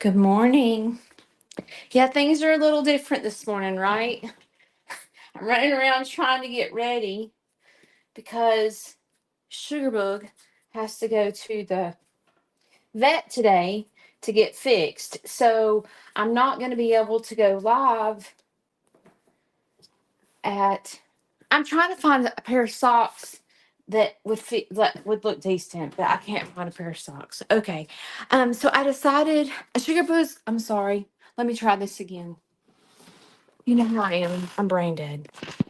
Good morning. Yeah, things are a little different this morning, right? I'm running around trying to get ready because Sugarbug has to go to the vet today to get fixed. So I'm not going to be able to go live at. I'm trying to find a pair of socks that would fit, that would look decent, but I can't find a pair of socks. Okay. So I decided, Sugarbug, I'm sorry. Let me try this again. You know how I am. I'm brain dead.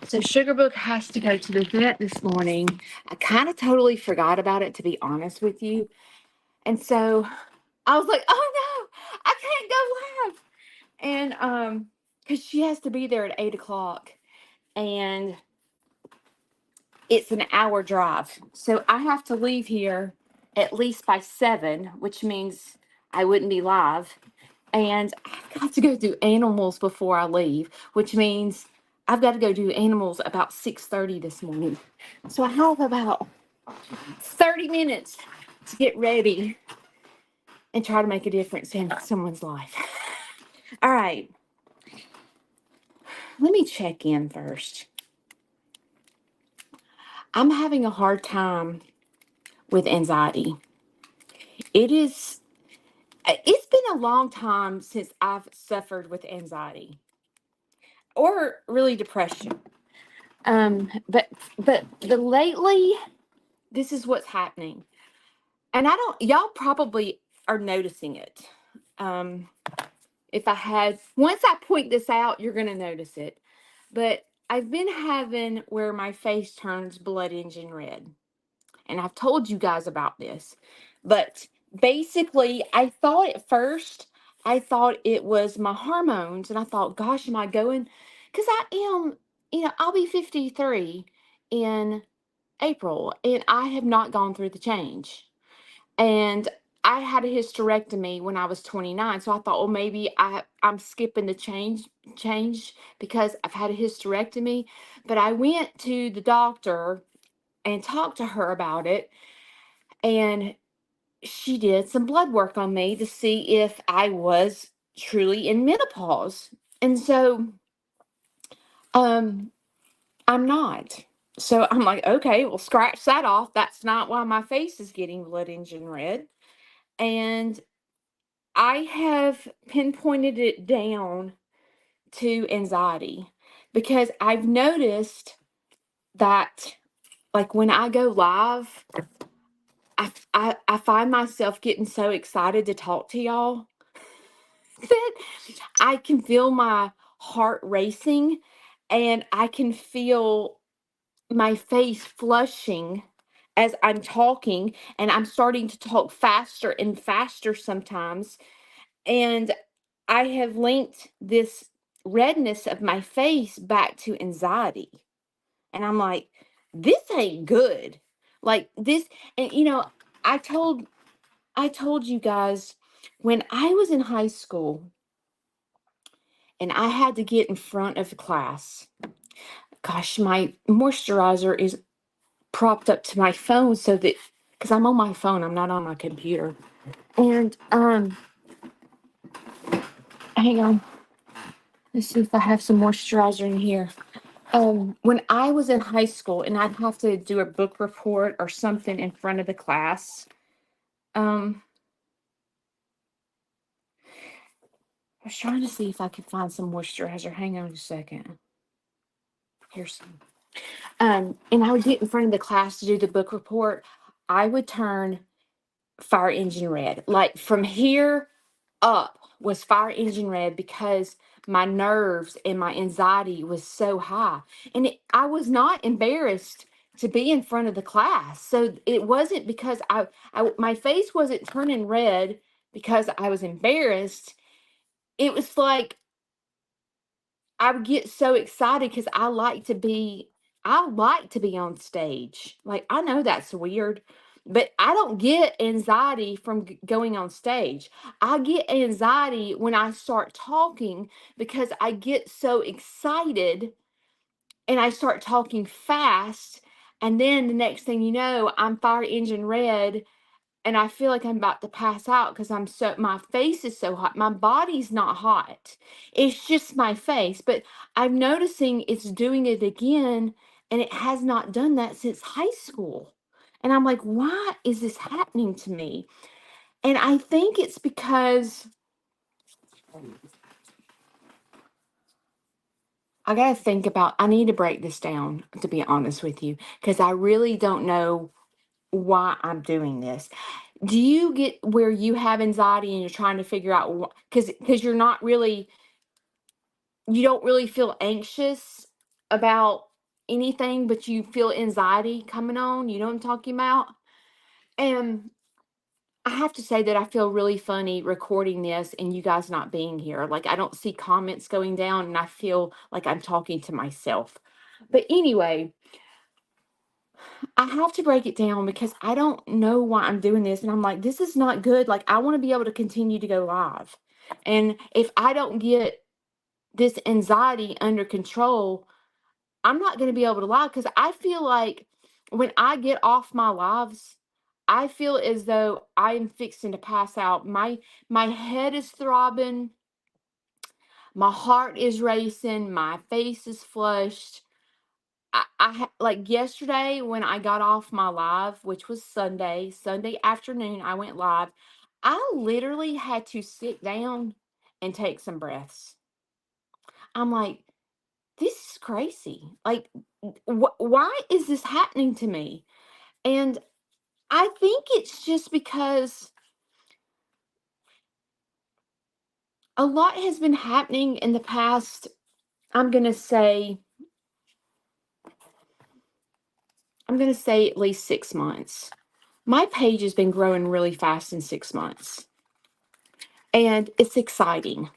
So Sugarbook has to go to the vet this morning. I kind of totally forgot about it, to be honest with you. And so I was like, oh no, I can't go live. And because she has to be there at 8 o'clock. And it's an hour drive. So I have to leave here at least by 7, which means I wouldn't be live. And I've got to go do animals before I leave, which means I've got to go do animals about 6:30 this morning. So I have about 30 minutes to get ready and try to make a difference in someone's life. All right. Let me check in first. I'm having a hard time with anxiety. It's been a long time since I've suffered with anxiety or really depression. But the lately, this is what's happening. And y'all probably are noticing it. Um, once I point this out, you're going to notice it. But I've been having where my face turns blood engine red. And I've told you guys about this. But basically, I thought it was my hormones. And I thought, gosh, am I going? Because I'll be 53 in April. And I have not gone through the change. And I had a hysterectomy when I was 29. So I thought, well, maybe I'm skipping the change because I've had a hysterectomy. But I went to the doctor and talked to her about it. And she did some blood work on me to see if I was truly in menopause. And so um I'm not. So I'm like, okay, well, scratch that off. That's not why my face is getting blood engine red. And I have pinpointed it down to anxiety because I've noticed that, like, when I go live, I find myself getting so excited to talk to y'all that I can feel my heart racing and I can feel my face flushing as I'm talking, and I'm starting to talk faster and faster sometimes. And I have linked this redness of my face back to anxiety. And I'm like, this ain't good. Like this, and I told I told you guys when I was in high school and I had to get in front of the class. Gosh, my moisturizer is propped up to my phone so that because I'm on my phone, I'm not on my computer. And hang on. Let's see if I have some moisturizer in here. When I was in high school and I'd have to do a book report or something in front of the class, I was trying to see if I could find some moisturizer. Hang on a second. Here's some. And I would get in front of the class to do the book report. I would turn fire engine red. Like from here up was fire engine red because my nerves and my anxiety was so high. And I was not embarrassed to be in front of the class. So it wasn't because my face wasn't turning red because I was embarrassed. It was like I would get so excited because I like to be on stage. Like, I know that's weird, but I don't get anxiety from going on stage. I get anxiety when I start talking because I get so excited and I start talking fast. And then the next thing you know, I'm fire engine red and I feel like I'm about to pass out because my face is so hot. My body's not hot. It's just my face. But I'm noticing it's doing it again, and it has not done that since high school. And I'm like, why is this happening to me? And I think it's because I got to think about, I need to break this down, to be honest with you, because I really don't know why I'm doing this. Do you get where you have anxiety and you're trying to figure out what, because you're not really, you don't really feel anxious about anything, but you feel anxiety coming on? You know what I'm talking about? And I have to say that I feel really funny recording this and you guys not being here. Like, I don't see comments going down and I feel like I'm talking to myself. But anyway, I have to break it down because I don't know why I'm doing this. And I'm like, this is not good. Like, I want to be able to continue to go live. And if I don't get this anxiety under control, I'm not going to be able to live, because I feel like when I get off my lives, I feel as though I am fixing to pass out. My head is throbbing, my heart is racing, my face is flushed. Like yesterday when I got off my live, which was Sunday afternoon, I went live. I literally had to sit down and take some breaths. I'm like, this is crazy. Like, why is this happening to me? And I think it's just because a lot has been happening in the past, I'm going to say, at least 6 months. My page has been growing really fast in 6 months. And it's exciting.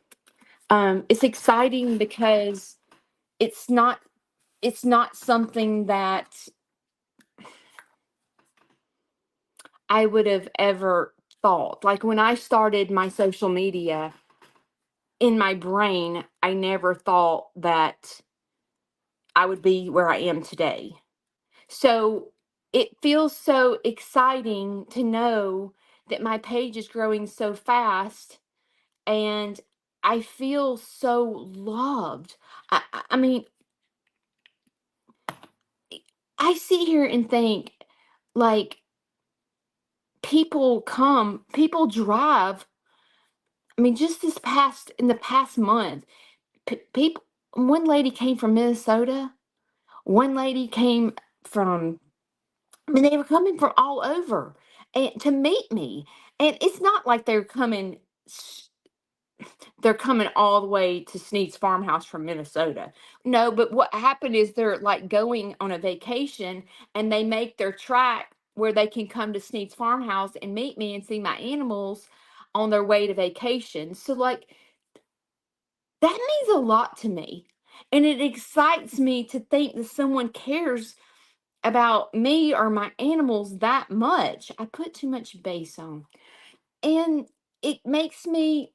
It's exciting because it's not it's not something that I would have ever thought. Like, when I started my social media, in my brain, I never thought that I would be where I am today. So it feels so exciting to know that my page is growing so fast, and I feel so loved. I mean, I sit here and think, like, people drive. I mean, just in the past month, people, one lady came from Minnesota, one lady came from, I mean, they were coming from all over and to meet me. And it's not like they're coming all the way to Sneed's farmhouse from Minnesota. No, but what happened is they're like going on a vacation, and they make their track where they can come to Sneed's farmhouse and meet me and see my animals on their way to vacation. So, like, that means a lot to me. And it excites me to think that someone cares about me or my animals that much. I put too much bass on. And it makes me,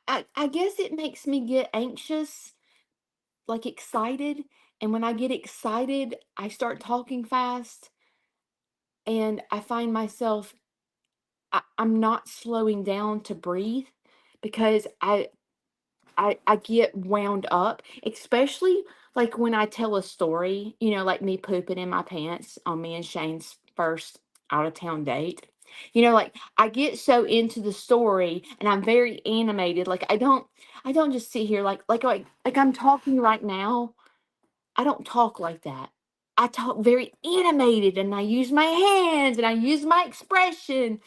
I guess it makes me get anxious, like excited. And when I get excited, I start talking fast, and I find myself, I'm not slowing down to breathe because I get wound up, especially like when I tell a story, like me pooping in my pants on me and Shane's first out of town date. Like, I get so into the story and I'm very animated. Like, I don't just sit here like I'm talking right now. I don't talk like that. I talk very animated, and I use my hands and I use my expression.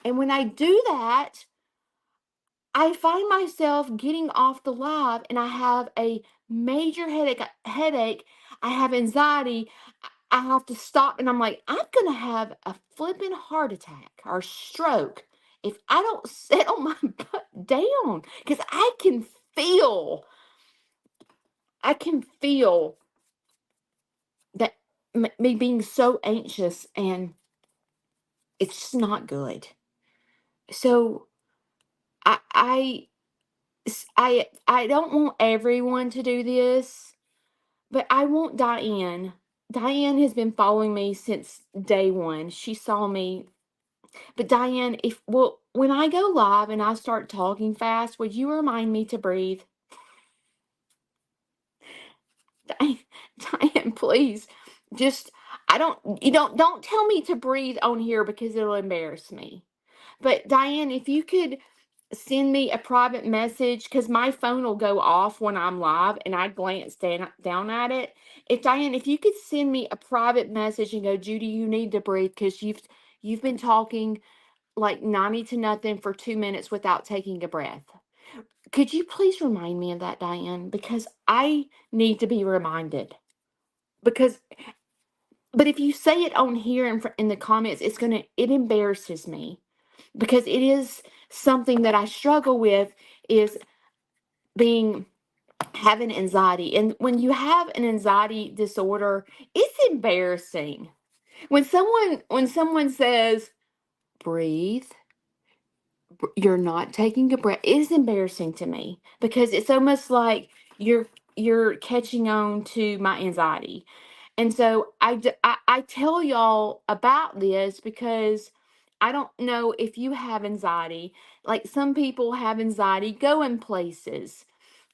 And when I do that, I find myself getting off the live and I have a major headache. I have anxiety. I have to stop, and I'm like, I'm gonna have a flipping heart attack or stroke if I don't settle my butt down. Because feel I can feel that me being so anxious, and it's just not good. So I I I don't want everyone to do this. But I want Diane. Diane has been following me since day one. She saw me. But Diane, if well, when I go live and I start talking fast, would you remind me to breathe? Diane, Diane, please. Just I don't you don't tell me to breathe on here because it'll embarrass me. But Diane, if you could send me a private message because my phone will go off when I'm live and I glance down at it. If Diane, if you could send me a private message and go, Judy, you need to breathe because you've been talking like 90 to nothing for 2 minutes without taking a breath. Could you please remind me of that, Diane? Because I need to be reminded. Because, but if you say it on here in the comments, it embarrasses me because it is something that I struggle with is being having anxiety. And when you have an anxiety disorder, it's embarrassing. When someone says, breathe, you're not taking a breath, it is embarrassing to me because it's almost like you're catching on to my anxiety. And so I tell y'all about this because I don't know if you have anxiety. Like some people have anxiety going places,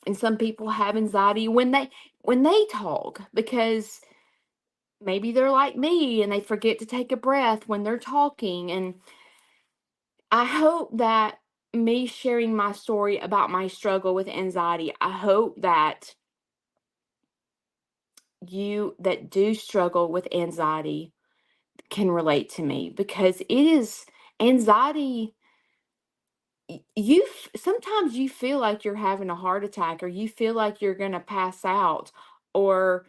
and some people have anxiety when they talk because maybe they're like me and they forget to take a breath when they're talking. And I hope that me sharing my story about my struggle with anxiety, I hope that you that do struggle with anxiety can relate to me because it is anxiety. Sometimes you feel like you're having a heart attack or you feel like you're going to pass out, or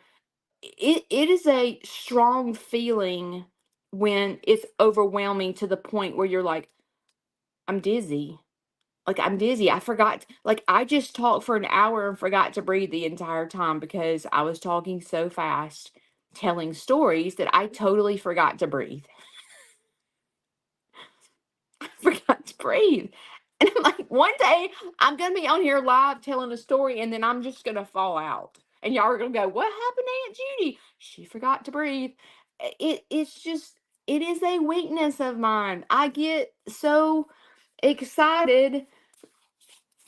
it is a strong feeling when it's overwhelming to the point where you're like, I'm dizzy. Like I'm dizzy. I just talked for an hour and forgot to breathe the entire time because I was talking so fast, telling stories that I totally forgot to breathe. Forgot to breathe. And I'm like, one day I'm gonna be on here live telling a story, and then I'm just gonna fall out. And y'all are gonna go, what happened to Aunt Judy? She forgot to breathe. It's just it is a weakness of mine. I get so excited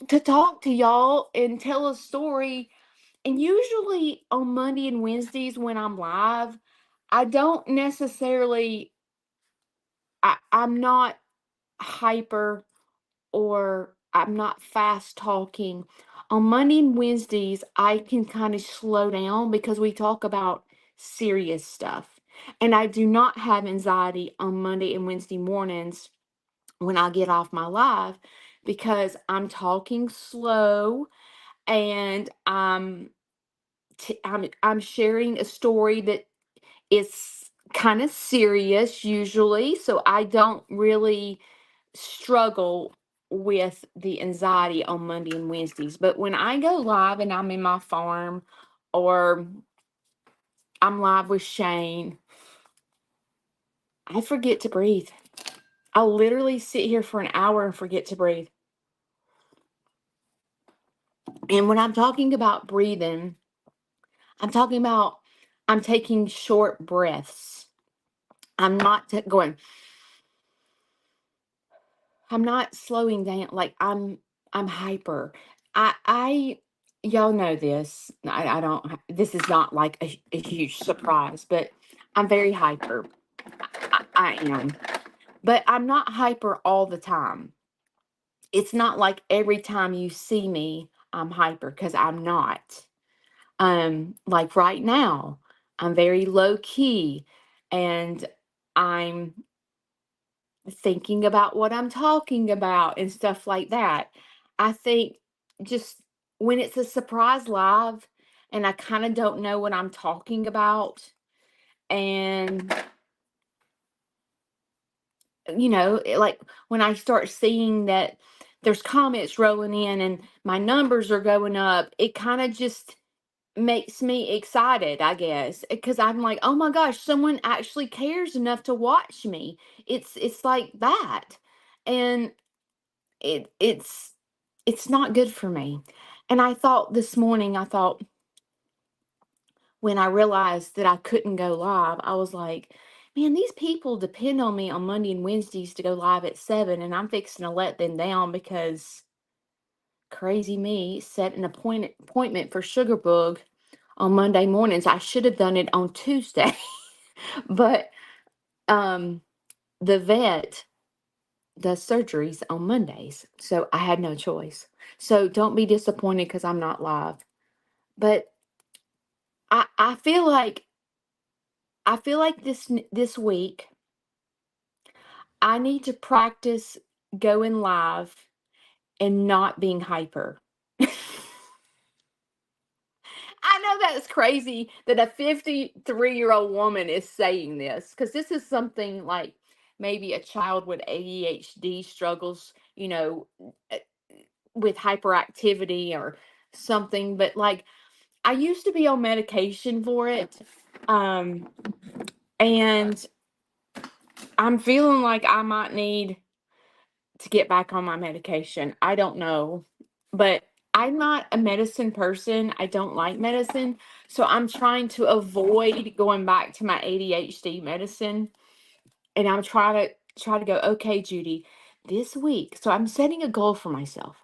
to talk to y'all and tell a story. And usually on Monday and Wednesdays when I'm live, I don't necessarily I'm not hyper or I'm not fast talking. On Monday and Wednesdays, I can kind of slow down because we talk about serious stuff. And I do not have anxiety on Monday and Wednesday mornings when I get off my live because I'm talking slow and I'm sharing a story that is kind of serious usually, so I don't really struggle with the anxiety on Monday and Wednesdays. But when I go live and I'm in my farm or I'm live with Shane, I forget to breathe. I literally sit here for an hour and forget to breathe. And when I'm talking about breathing, I'm talking about I'm taking short breaths. I'm not going, I'm not slowing down. Like I'm hyper. I y'all know this. I don't this is not like a huge surprise, but I'm very hyper. I am. But I'm not hyper all the time. It's not like every time you see me, I'm hyper because I'm not. Like right now, I'm very low key and I'm thinking about what I'm talking about and stuff like that. I think just when it's a surprise live and I kind of don't know what I'm talking about, and like when I start seeing that there's comments rolling in and my numbers are going up, it kind of just makes me excited, I guess, because I'm like, oh my gosh, someone actually cares enough to watch me. It's like that. And it's not good for me. And I thought this morning, I thought, when I realized that I couldn't go live, I was like, man, these people depend on me on Monday and Wednesdays to go live at 7, and I'm fixing to let them down because crazy me set an appointment for Sugar Bug on Monday mornings. I should have done it on Tuesday, but um, the vet does surgeries on Mondays, so I had no choice. So don't be disappointed because I'm not live. But I feel like this week I need to practice going live and not being hyper. I know that's crazy that a 53-year-old woman is saying this because this is something like maybe a child with ADHD struggles, uh, with hyperactivity or something. But like I used to be on medication for it. Um, and I'm feeling like I might need to get back on my medication. I don't know. But I'm not a medicine person. I don't like medicine. So I'm trying to avoid going back to my ADHD medicine. And I'm trying to go, okay, Judy, this week. So I'm setting a goal for myself.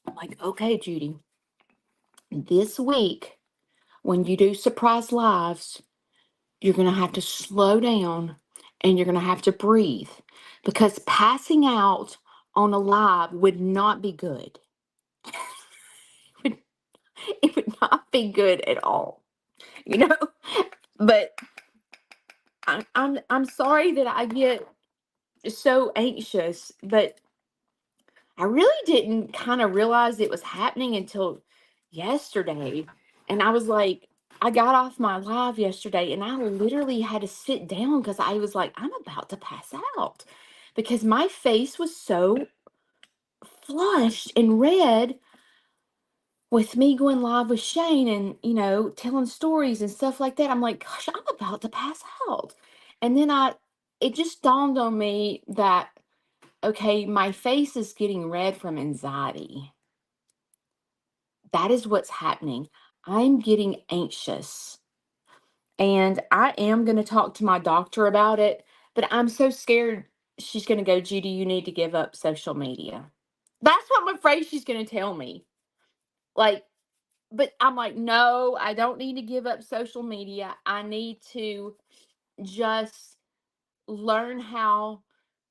I'm like, okay, Judy, this week, when you do surprise lives, you're going to have to slow down and you're going to have to breathe because passing out on a live would not be good. It would not be good at all, you know. But I'm sorry that I get so anxious, but I really didn't kind of realize it was happening until yesterday. And I was like, I got off my live yesterday and I literally had to sit down because I was like, I'm about to pass out because my face was so flushed and red with me going live with Shane and, telling stories and stuff like that. I'm like, gosh, I'm about to pass out. And then it just dawned on me that, okay, my face is getting red from anxiety. That is what's happening. I'm getting anxious. And I am going to talk to my doctor about it, but I'm so scared she's going to go, Judy, you need to give up social media. That's what I'm afraid she's going to tell me. Like, but I'm like, no, I don't need to give up social media. I need to just learn how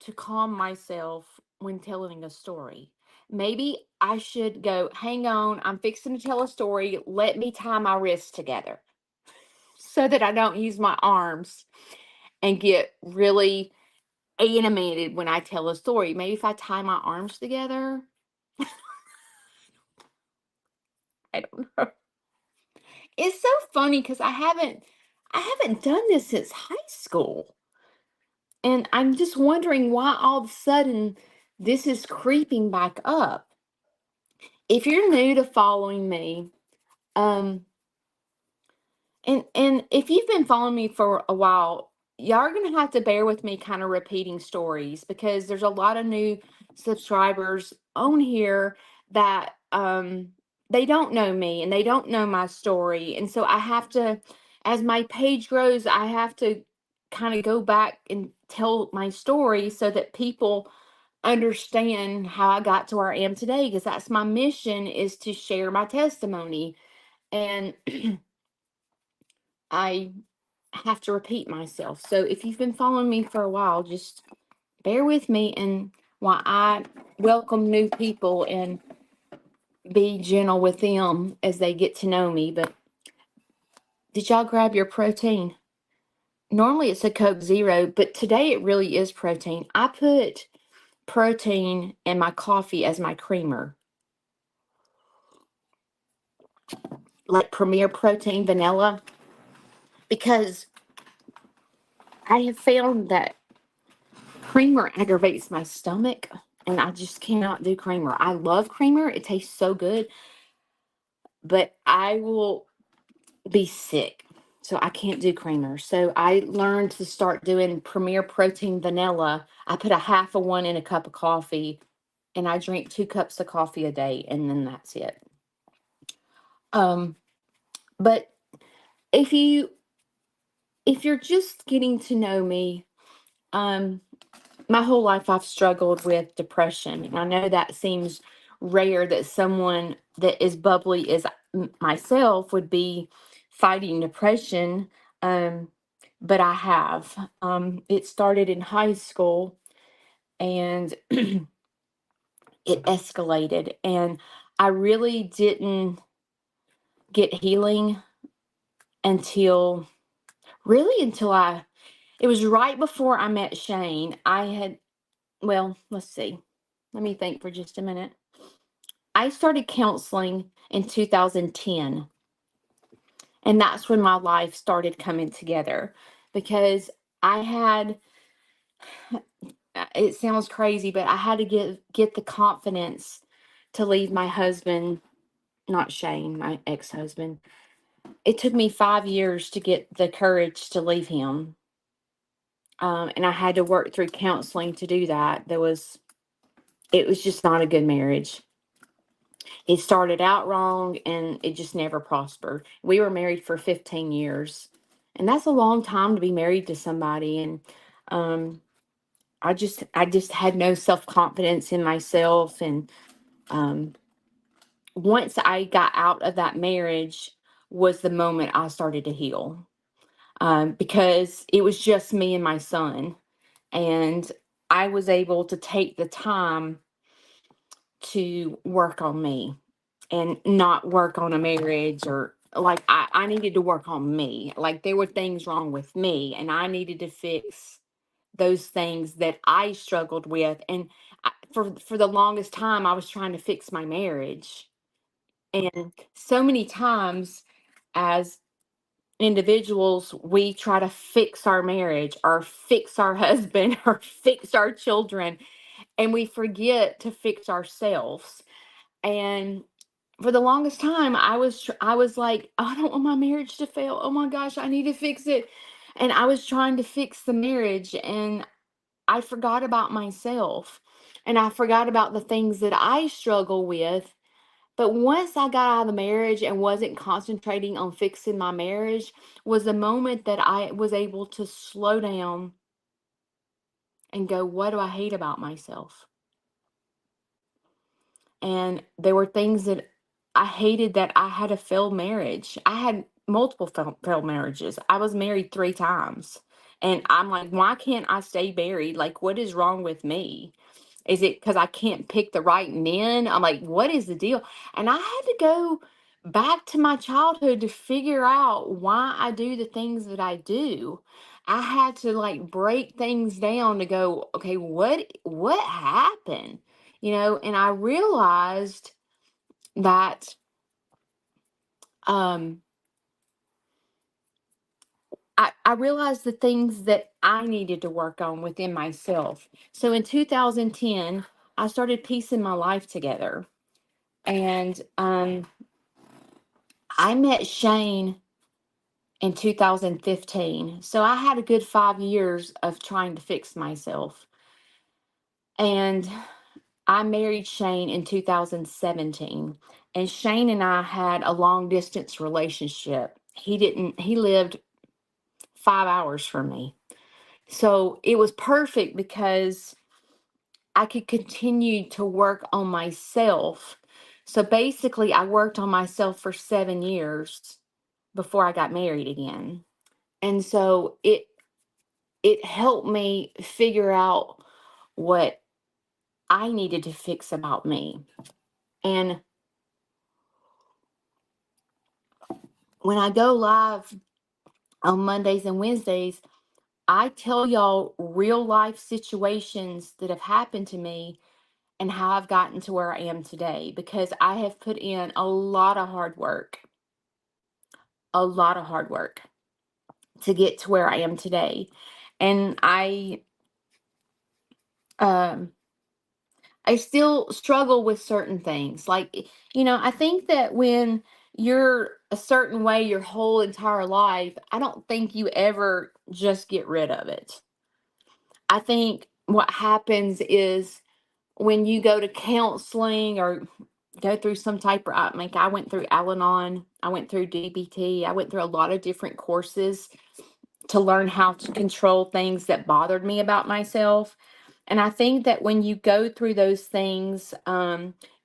to calm myself when telling a story. Maybe I should go, hang on, I'm fixing to tell a story. Let me tie my wrists together so that I don't use my arms and get really animated when I tell a story. Maybe if I tie my arms together, I don't know. It's so funny because I haven't done this since high school. And I'm just wondering why all of a sudden this is creeping back up. If you're new to following me, um, and if you've been following me for a while, y'all are gonna have to bear with me kind of repeating stories because there's a lot of new subscribers on here that they don't know me and they don't know my story. And so I have to, as my page grows, I have to kind of go back and tell my story so that people understand how I got to where I am today because that's my mission is to share my testimony. And I have to repeat myself. So if you've been following me for a while, just bear with me and while I welcome new people and be gentle with them as they get to know me. But did y'all grab your protein? Normally it's a Coke Zero, but today it really is protein. I put protein in my coffee as my creamer, like Premier Protein Vanilla, because I have found that creamer aggravates my stomach and I just cannot do creamer. I love creamer, it tastes so good, but I will be sick. So I can't do creamer. So I learned to start doing Premier Protein Vanilla. I put a half of one in a cup of coffee and I drink 2 cups of coffee a day and then that's it. Um, but if you if you're just getting to know me, um, my whole life I've struggled with depression. And I know that seems rare that someone that is bubbly as myself would be fighting depression. Um, but I have. It started in high school and it escalated. And I really didn't get healing until until it was right before I met Shane. Well, let's see. Let me think for just a minute. I started counseling in 2010, and that's when my life started coming together because I had it sounds crazy, but I had to get the confidence to leave my husband, not Shane, my ex-husband. It took me 5 years to get the courage to leave him. And I had to work through counseling to do that. It was just not a good marriage. It started out wrong and it just never prospered. We were married for 15 years, and that's a long time to be married to somebody. And um, I just had no self confidence in myself. And um, once I got out of that marriage, was the moment I started to heal because it was just me and my son, and I was able to take the time to work on me and not work on a marriage. Or like I needed to work on me. Like there were things wrong with me and I needed to fix those things that I struggled with. And for the longest time I was trying to fix my marriage. And so many times as individuals we try to fix our marriage or fix our husband or fix our children, and we forget to fix ourselves. And for the longest time, I was like, "Oh, I don't want my marriage to fail. Oh my gosh, I need to fix it." And I was trying to fix the marriage, and I forgot about myself. And I forgot about the things that I struggle with. But once I got out of the marriage and wasn't concentrating on fixing my marriage, was the moment that I was able to slow down and go, "What do I hate about myself?" And there were things that I hated, that I had a failed marriage. I had multiple failed marriages. I was married 3 times. And I'm like, why can't I stay married? Like, what is wrong with me? Is it because I can't pick the right men? I'm like, what is the deal? And I had to go back to my childhood to figure out why I do the things that I do. I had to like break things down to go, okay, what happened? And I realized that um I realized the things that I needed to work on within myself. So in 2010, I started piecing my life together. And I met Shane in 2015. So I had a good 5 years of trying to fix myself. And I married Shane in 2017. And Shane and I had a long distance relationship. He lived 5 hours from me. So it was perfect because I could continue to work on myself. So basically, I worked on myself for 7 years before I got married again. And so it helped me figure out what I needed to fix about me. And when I go live on Mondays and Wednesdays, I tell y'all real life situations that have happened to me and how I've gotten to where I am today, because I have put in a lot of hard work to get to where I am today. And um I still struggle with certain things. Like, I think that when you're a certain way your whole entire life, I don't think you ever just get rid of it. I think what happens is when you go to counseling or go through some type of, like I went through Al-Anon, I went through DBT, I went through a lot of different courses to learn how to control things that bothered me about myself. And I think that when you go through those things,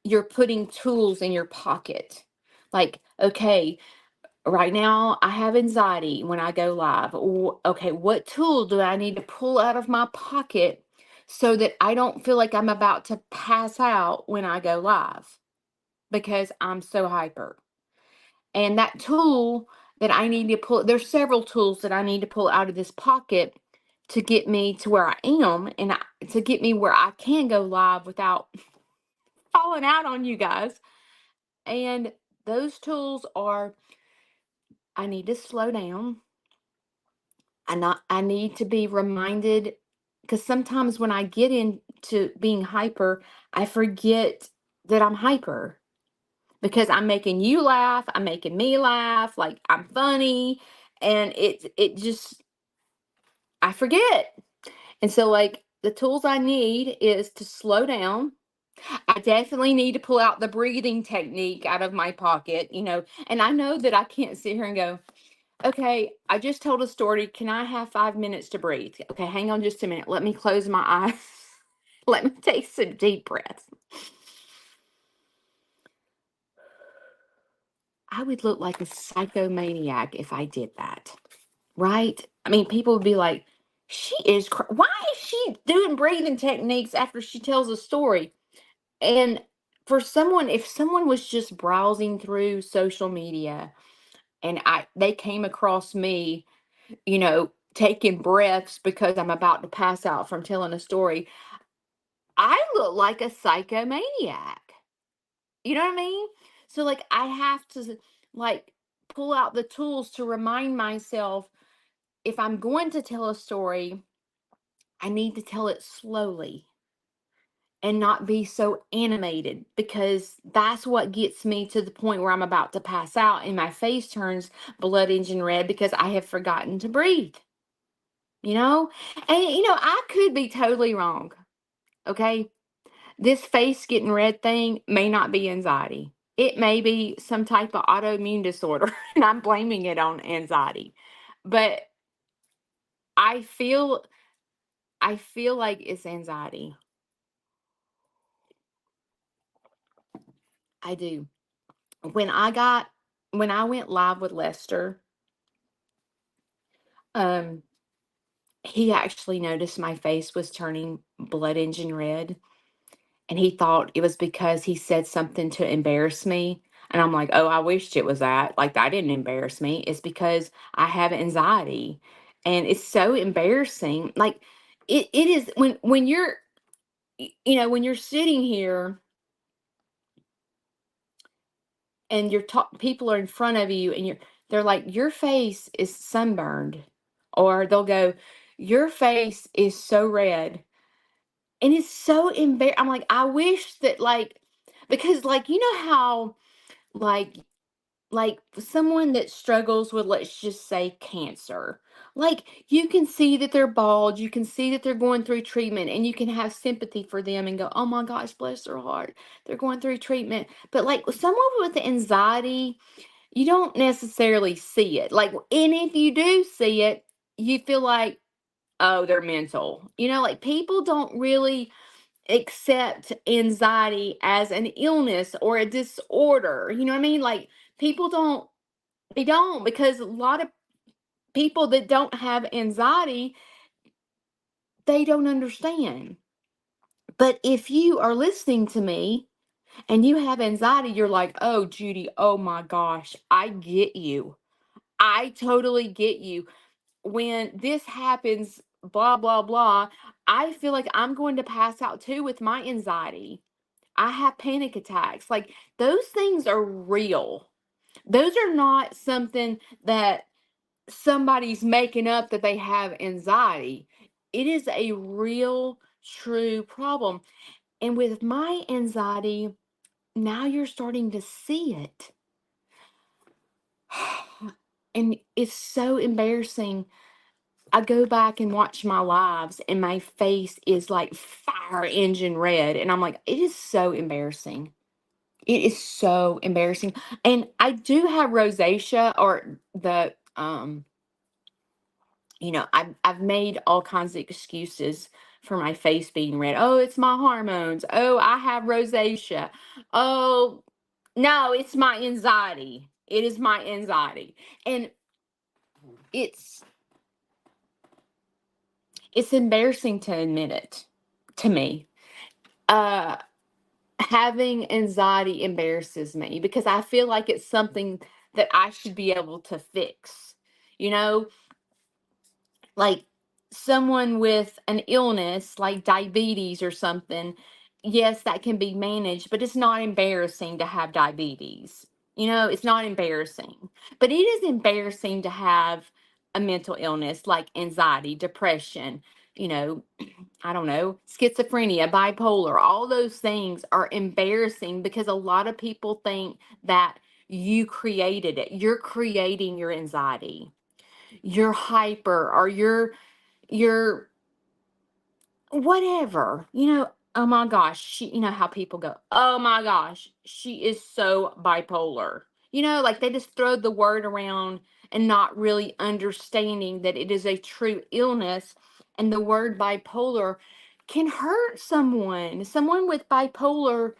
you're putting tools in your pocket. Like, okay, right now I have anxiety when I go live. Okay, what tool do I need to pull out of my pocket so that I don't feel like I'm about to pass out when I go live because I'm so hyper? And that tool that I need to pull, there's several tools that I need to pull out of this pocket to get me to where I am and to get me where I can go live without falling out on you guys. And those tools are, I need to slow down. I need to be reminded, because sometimes when I get into being hyper, I forget that I'm hyper because I'm making you laugh, I'm making me laugh, like I'm funny, and it just, I forget. And so like the tools I need is to slow down. I definitely need to pull out the breathing technique out of my pocket, and I know that I can't sit here and go, okay, I just told a story. Can I have 5 minutes to breathe? Okay, hang on just a minute. Let me close my eyes. Let me take some deep breaths. I would look like a psychomaniac if I did that, right? I mean, people would be like, she is, why is she doing breathing techniques after she tells a story? And for someone, if someone was just browsing through social media and they came across me, taking breaths because I'm about to pass out from telling a story, I look like a psychomaniac. You know what I mean? So like I have to like pull out the tools to remind myself, if I'm going to tell a story, I need to tell it slowly and not be so animated, because that's what gets me to the point where I'm about to pass out and my face turns blood engine red because I have forgotten to breathe. you know? And, I could be totally wrong. Okay. This face getting red thing may not be anxiety. It may be some type of autoimmune disorder, and I'm blaming it on anxiety. But I feel, I feel like it's anxiety. I do. When I got, when I went live with Lester, um, he actually noticed my face was turning blood engine red. And he thought it was because he said something to embarrass me. And I'm like, oh, I wished it was that. Like, that didn't embarrass me. It's because I have anxiety. And it's so embarrassing. Like, it is when you're, when you're sitting here and people are in front of you and they're like, your face is sunburned. Or they'll go, your face is so red. And it's so embarrassing. I'm like, I wish that, like, because, like, how, like someone that struggles with, let's just say, cancer, like, you can see that they're bald, you can see that they're going through treatment, and you can have sympathy for them and go, oh my gosh, bless their heart, they're going through treatment. But like with someone with anxiety, you don't necessarily see it, like, and if you do see it, you feel like, oh, they're mental, like, people don't really accept anxiety as an illness or a disorder. You know what I mean? Like, people don't, they don't, because a lot of people that don't have anxiety, they don't understand. But if you are listening to me and you have anxiety, you're like, oh, Judy, oh my gosh, I get you. I totally get you. When this happens, blah, blah, blah, I feel like I'm going to pass out too with my anxiety. I have panic attacks. Like, those things are real. Those are not something that somebody's making up that they have anxiety. It is a real, true problem. And with my anxiety, now you're starting to see it. And it's so embarrassing. I go back and watch my lives, and my face is like fire engine red. And I'm like, it is so embarrassing. It is so embarrassing. And I do have rosacea or I've made all kinds of excuses for my face being red. Oh, it's my hormones. Oh, I have rosacea. Oh, no, it's my anxiety. It is my anxiety. And it's it's embarrassing to admit it to me. Uh Having anxiety embarrasses me because I feel like it's something that I should be able to fix. You know, like someone with an illness like diabetes or something, yes, that can be managed, but it's not embarrassing to have diabetes. It's not embarrassing, but it is embarrassing to have a mental illness like anxiety, depression, you know, I don't know, schizophrenia, bipolar, all those things are embarrassing because a lot of people think that you created it. You're creating your anxiety. You're hyper or you're whatever. Oh my gosh, how people go, "Oh my gosh, she is so bipolar." Like they just throw the word around and not really understanding that it is a true illness, and the word bipolar can hurt someone. Someone with bipolar,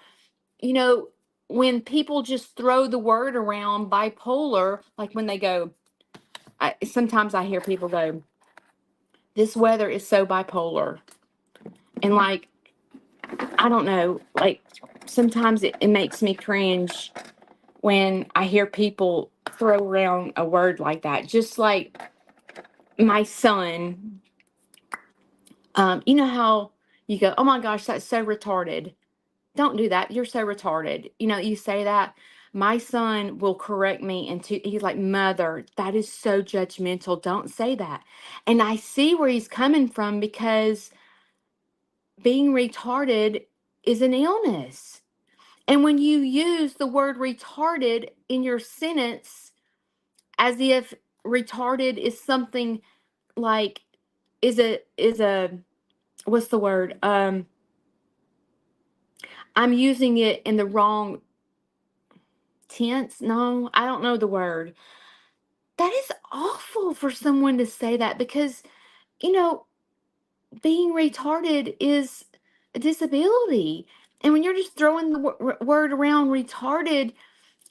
you know, when people just throw the word around bipolar, like when they go, sometimes I hear people go, "This weather is so bipolar." And like, I don't know, like sometimes it makes me cringe when I hear people throw around a word like that. Just like my son, you know how you go, "Oh my gosh, that's so retarded." Don't do that. You're so retarded. You say that. My son will correct me and he's like, "Mother, that is so judgmental. Don't say that." And I see where he's coming from because being retarded is an illness. And when you use the word retarded in your sentence as if retarded is something like is a what's the word? I'm using it in the wrong tense. No, I don't know the word. That is awful for someone to say that because, you know, being retarded is a disability. And when you're just throwing the word around retarded,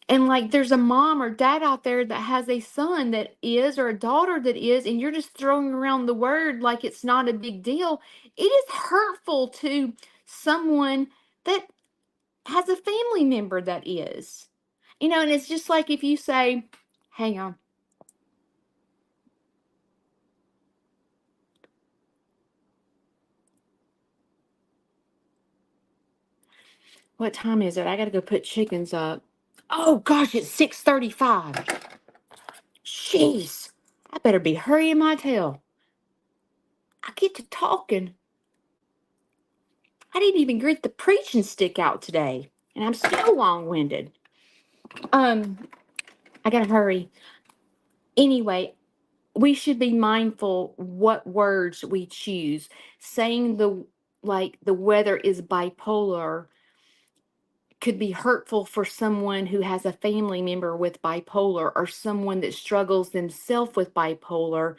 and like there's a mom or dad out there that has a son that is or a daughter that is, and you're just throwing around the word like it's not a big deal, it is hurtful to someone that has a family member that is. And it's just like if you say, hang on, what time is it? I gotta go put chickens up. Oh gosh, it's 6:35. Jeez, I better be hurrying my tail. I get to talking. I didn't even get the preaching stick out today, and I'm still long-winded. Um, I gotta hurry. Anyway, we should be mindful what words we choose. Saying the weather is bipolar could be hurtful for someone who has a family member with bipolar or someone that struggles themselves with bipolar.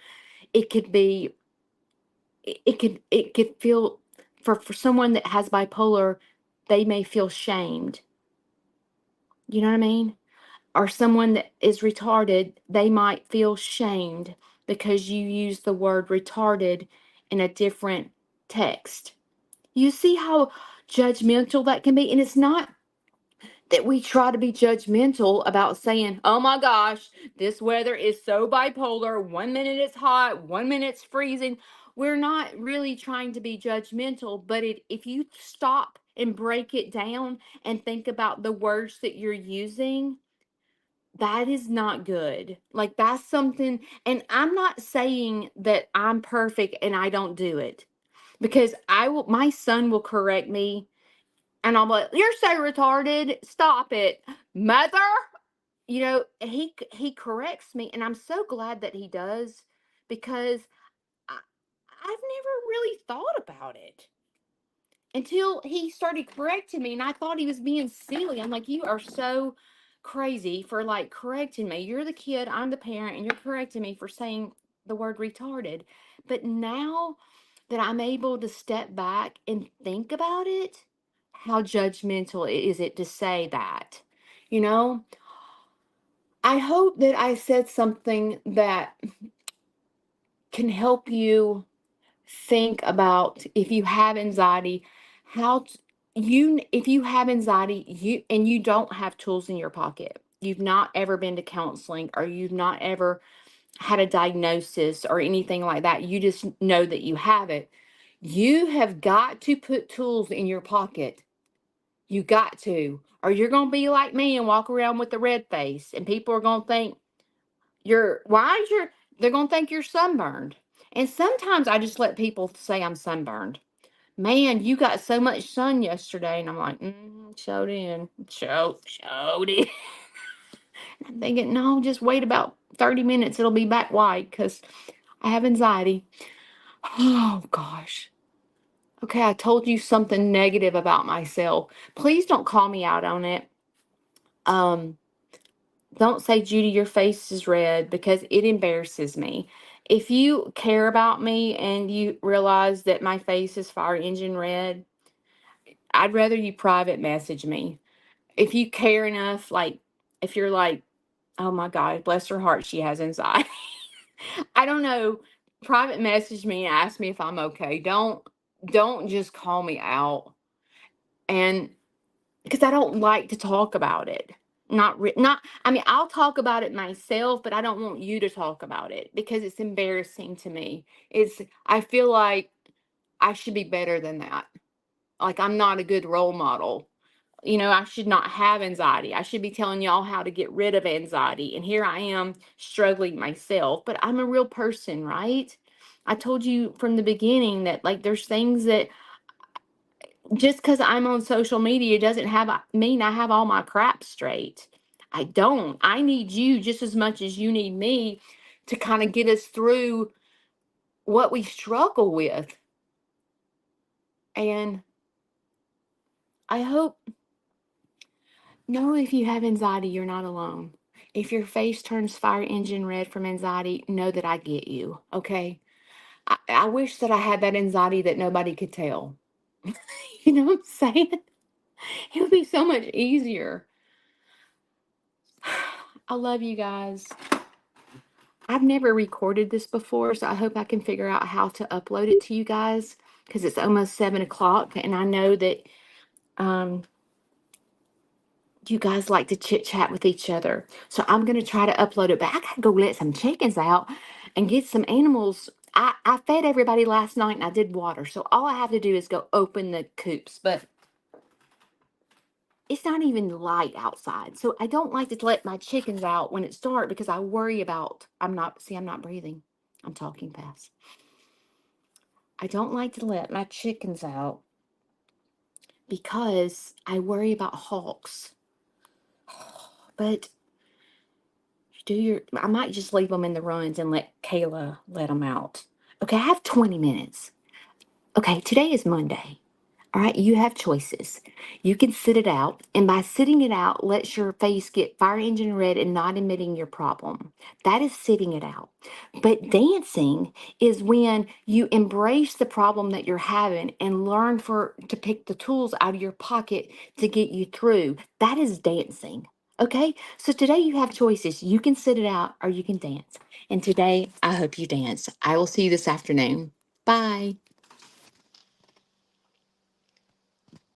It could be it could feel for someone that has bipolar, they may feel shamed. You know what I mean? Or someone that is retarded, they might feel shamed because you use the word retarded in a different text. You see how judgmental that can be? And it's not that we try to be judgmental about saying, "Oh my gosh, this weather is so bipolar. 1 minute it's hot, 1 minute it's freezing." We're not really trying to be judgmental, but if you stop and break it down and think about the words that you're using, that is not good. Like that's something, and I'm not saying that I'm perfect and I don't do it because my son will correct me and I'm like, "You're so retarded. Stop it, mother." He corrects me and I'm so glad that he does because I, I've never really thought about it. until he started correcting me, and I thought he was being silly. I'm like, you are so crazy for like correcting me. You're the kid, I'm the parent, and you're correcting me for saying the word retarded. But now that I'm able to step back and think about it, how judgmental is it to say that? You know, I hope that I said something that can help you think about, if you have anxiety, how if you have anxiety, you don't have tools in your pocket, you've not ever been to counseling, or you've not ever had a diagnosis or anything like that, you just know that you have it, you have got to put tools in your pocket. You got to, or you're going to be like me and walk around with a red face, and people are going to think why is your, they're going to think you're sunburned. And sometimes I just let people say I'm sunburned. Man, you got so much sun yesterday. And I'm like, showed in. Showed in. I'm thinking, no, just wait about 30 minutes. It'll be back white because I have anxiety. Oh, gosh. Okay, I told you something negative about myself. Please don't call me out on it. Don't say, Judy, your face is red, because it embarrasses me. If you care about me and you realize that my face is fire engine red, I'd rather you private message me. If you care enough, like, if you're like, oh my God, bless her heart, she has anxiety. I don't know. Private message me and ask me if I'm okay. Don't just call me out. And because I don't like to talk about it. Not, I mean, I'll talk about it myself, but I don't want you to talk about it because it's embarrassing to me. I feel like I should be better than that. Like, I'm not a good role model. I should not have anxiety. I should be telling y'all how to get rid of anxiety. And here I am struggling myself, but I'm a real person, right? I told you from the beginning that, like, there's things that, just because I'm on social media doesn't mean I have all my crap straight. I don't. I need you just as much as you need me to kind of get us through what we struggle with. And I hope, know if you have anxiety, you're not alone. If your face turns fire engine red from anxiety, know that I get you. Okay. I wish that I had that anxiety that nobody could tell. You know what I'm saying? It would be so much easier. I love you guys. I've never recorded this before, so I hope I can figure out how to upload it to you guys, because it's almost 7 o'clock, and I know that um, you guys like to chit chat with each other. So I'm going to try to upload it, but I got to go let some chickens out and get some animals. I fed everybody last night and I did water. So all I have to do is go open the coops, but it's not even light outside. So I don't like to let my chickens out when it's dark because I worry about, I'm not breathing. I'm talking fast. I don't like to let my chickens out because I worry about hawks. But I might just leave them in the runs and let Kayla let them out. Okay, I have 20 minutes. Okay, today is Monday. All right, you have choices. You can sit it out, and by sitting it out, let your face get fire engine red and not admitting your problem. That is sitting it out. But dancing is when you embrace the problem that you're having and learn to pick the tools out of your pocket to get you through. That is dancing. Okay, so today you have choices. You can sit it out or you can dance. And today, I hope you dance. I will see you this afternoon. Bye.